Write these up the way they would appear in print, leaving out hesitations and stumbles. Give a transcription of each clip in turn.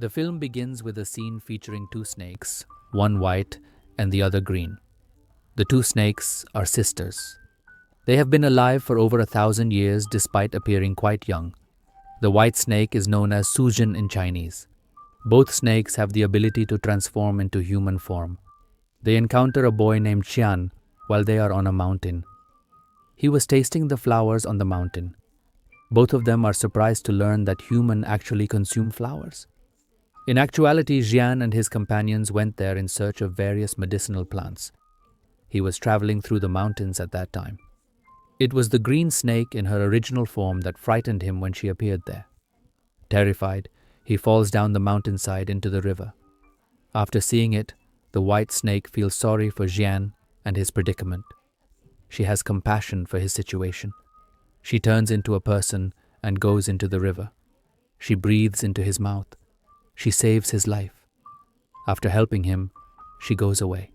The film begins with a scene featuring two snakes, one white and the other green. The two snakes are sisters. They have been alive for over 1,000 years despite appearing quite young. The white snake is known as Siu-tung in Chinese. Both snakes have the ability to transform into human form. They encounter a boy named Qian while they are on a mountain. He was tasting the flowers on the mountain. Both of them are surprised to learn that humans actually consume flowers. In actuality, Xian and his companions went there in search of various medicinal plants. He was traveling through the mountains at that time. It was the green snake in her original form that frightened him when she appeared there. Terrified, he falls down the mountainside into the river. After seeing it, the white snake feels sorry for Xian and his predicament. She has compassion for his situation. She turns into a person and goes into the river. She breathes into his mouth. She saves his life. After helping him, she goes away.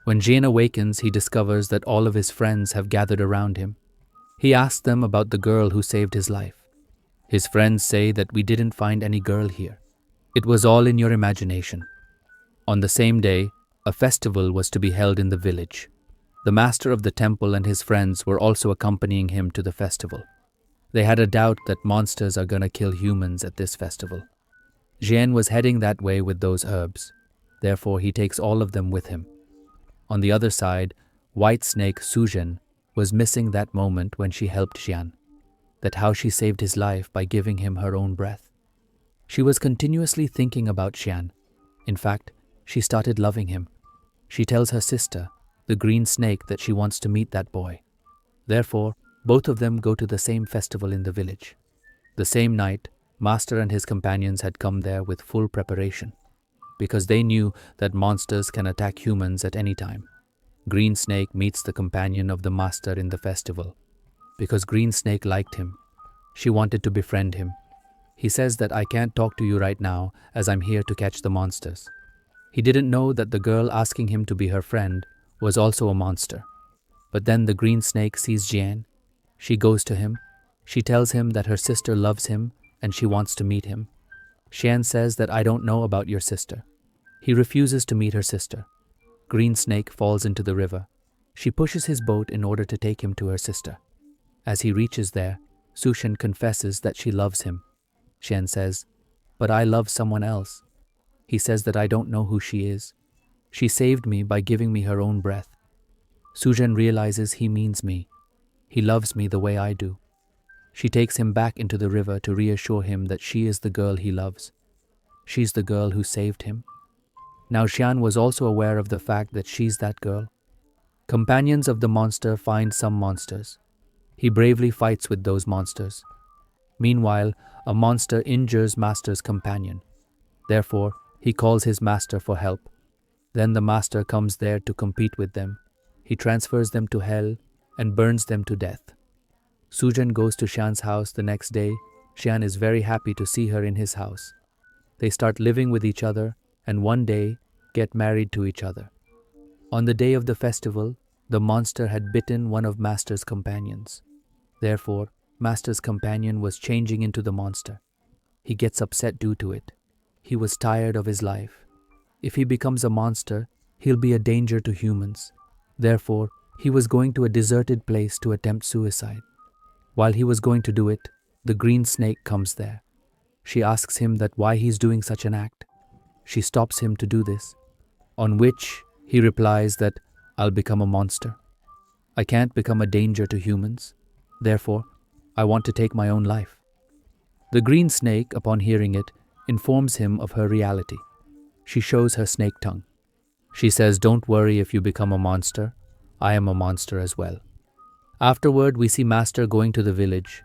When Xian awakens, he discovers that all of his friends have gathered around him. He asks them about the girl who saved his life. His friends say that we didn't find any girl here. It was all in your imagination. On the same day, a festival was to be held in the village. The master of the temple and his friends were also accompanying him to the festival. They had a doubt that monsters are gonna kill humans at this festival. Xian was heading that way with those herbs. Therefore, he takes all of them with him. On the other side, white snake Siu-tung was missing that moment when she helped Xian, that how she saved his life by giving him her own breath. She was continuously thinking about Xian. In fact, she started loving him. She tells her sister, the green snake, that she wants to meet that boy. Therefore, both of them go to the same festival in the village. The same night, Master and his companions had come there with full preparation, because they knew that monsters can attack humans at any time. Green Snake meets the companion of the Master in the festival. Because Green Snake liked him, she wanted to befriend him. He says that I can't talk to you right now as I'm here to catch the monsters. He didn't know that the girl asking him to be her friend was also a monster. But then the Green Snake sees Xian. She goes to him. She tells him that her sister loves him and she wants to meet him. Xian says that I don't know about your sister. He refuses to meet her sister. Green Snake falls into the river. She pushes his boat in order to take him to her sister. As he reaches there, Siu-tung confesses that she loves him. Xian says, but I love someone else. He says that I don't know who she is. She saved me by giving me her own breath. Siu-tung realizes he means me. He loves me the way I do. She takes him back into the river to reassure him that she is the girl he loves. She's the girl who saved him. Now Xian was also aware of the fact that she's that girl. Companions of the monster find some monsters. He bravely fights with those monsters. Meanwhile, a monster injures Master's companion. Therefore, he calls his master for help. Then the master comes there to compete with them. He transfers them to hell and burns them to death. Siu-tung goes to Xian's house the next day. Xian is very happy to see her in his house. They start living with each other and one day get married to each other. On the day of the festival, the monster had bitten one of Master's companions. Therefore, Master's companion was changing into the monster. He gets upset due to it. He was tired of his life. If he becomes a monster, he'll be a danger to humans. Therefore, he was going to a deserted place to attempt suicide. While he was going to do it, the Green Snake comes there. She asks him that why he's doing such an act. She stops him to do this, on which he replies that I'll become a monster. I can't become a danger to humans. Therefore, I want to take my own life. The Green Snake, upon hearing it, informs him of her reality. She shows her snake tongue. She says, don't worry if you become a monster. I am a monster as well. Afterward, we see Master going to the village.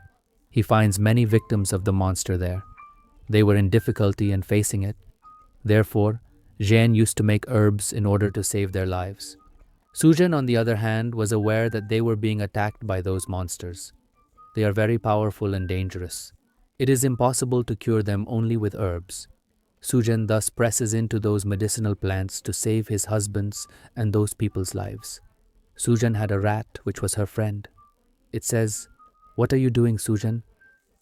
He finds many victims of the monster there. They were in difficulty and facing it. Therefore, Xian used to make herbs in order to save their lives. Siu-tung, on the other hand, was aware that they were being attacked by those monsters. They are very powerful and dangerous. It is impossible to cure them only with herbs. Siu-tung thus presses into those medicinal plants to save his husband's and those people's lives. Siu-tung had a rat which was her friend. It says, what are you doing, Siu-tung?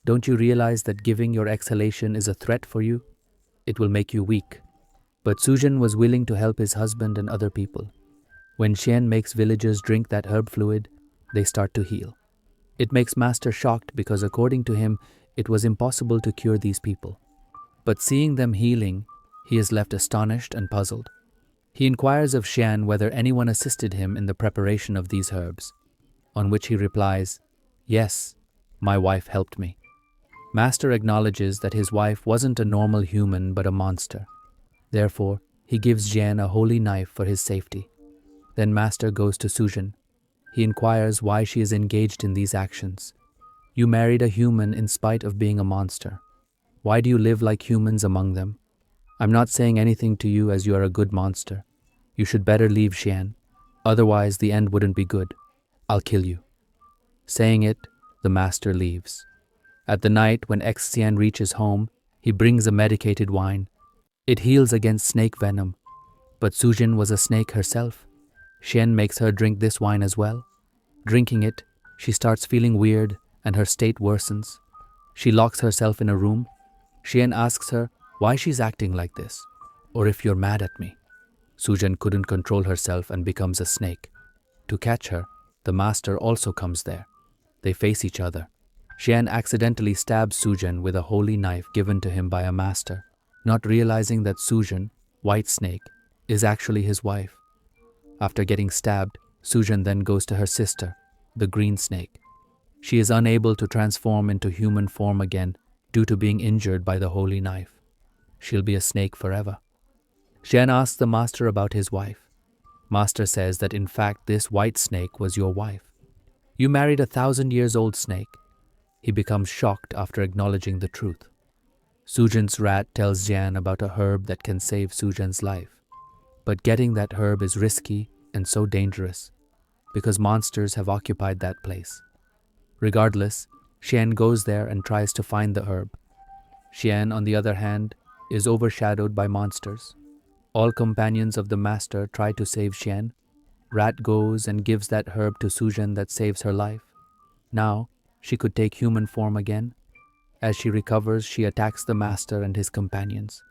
Don't you realize that giving your exhalation is a threat for you? It will make you weak. But Suzhen was willing to help his husband and other people. When Xian makes villagers drink that herb fluid, they start to heal. It makes Master shocked because according to him, it was impossible to cure these people. But seeing them healing, he is left astonished and puzzled. He inquires of Xian whether anyone assisted him in the preparation of these herbs, on which he replies, "Yes, my wife helped me." Master acknowledges that his wife wasn't a normal human but a monster. Therefore, he gives Jian a holy knife for his safety. Then Master goes to Suzhen. He inquires why she is engaged in these actions. "You married a human in spite of being a monster. Why do you live like humans among them? I'm not saying anything to you as you are a good monster. You should better leave Xian. Otherwise, the end wouldn't be good. I'll kill you." Saying it, the master leaves. At the night, when ex-Xian reaches home, he brings a medicated wine. It heals against snake venom. But Suzhen was a snake herself. Xian makes her drink this wine as well. Drinking it, she starts feeling weird and her state worsens. She locks herself in a room. Xian asks her why she's acting like this, or if you're mad at me. Suzhen couldn't control herself and becomes a snake. To catch her, the master also comes there. They face each other. Xian accidentally stabs Suzhen with a holy knife given to him by a master, not realizing that Suzhen, White Snake, is actually his wife. After getting stabbed, Suzhen then goes to her sister, the Green Snake. She is unable to transform into human form again due to being injured by the holy knife. She'll be a snake forever. Xian asks the master about his wife. Master says that in fact this White Snake was your wife. You married a 1,000-year-old snake. He becomes shocked after acknowledging the truth. Suzhen's rat tells Jian about a herb that can save Suzhen's life. But getting that herb is risky and so dangerous because monsters have occupied that place. Regardless, Xian goes there and tries to find the herb. Xian, on the other hand, is overshadowed by monsters. All companions of the master try to save Xian. Rat goes and gives that herb to Suzhen that saves her life. Now, she could take human form again. As she recovers, she attacks the master and his companions.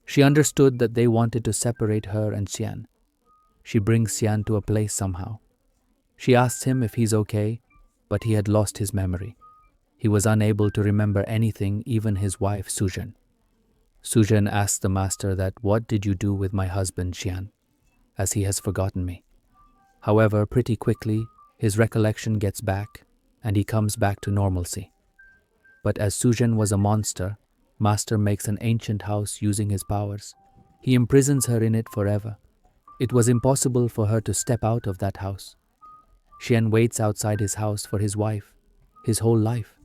She understood that they wanted to separate her and Xian. She brings Xian to a place somehow. She asks him if he's okay, but he had lost his memory. He was unable to remember anything, even his wife Suzhen. Suzhen asks the master that, "What did you do with my husband Xian, as he has forgotten me?" However, pretty quickly, his recollection gets back, and he comes back to normalcy. But as Suzhen was a monster, Master makes an ancient house using his powers. He imprisons her in it forever. It was impossible for her to step out of that house. Xian waits outside his house for his wife, his whole life.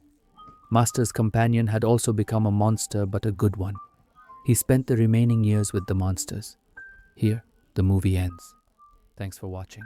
Master's companion had also become a monster, but a good one. He spent the remaining years with the monsters. Here, the movie ends. Thanks for watching.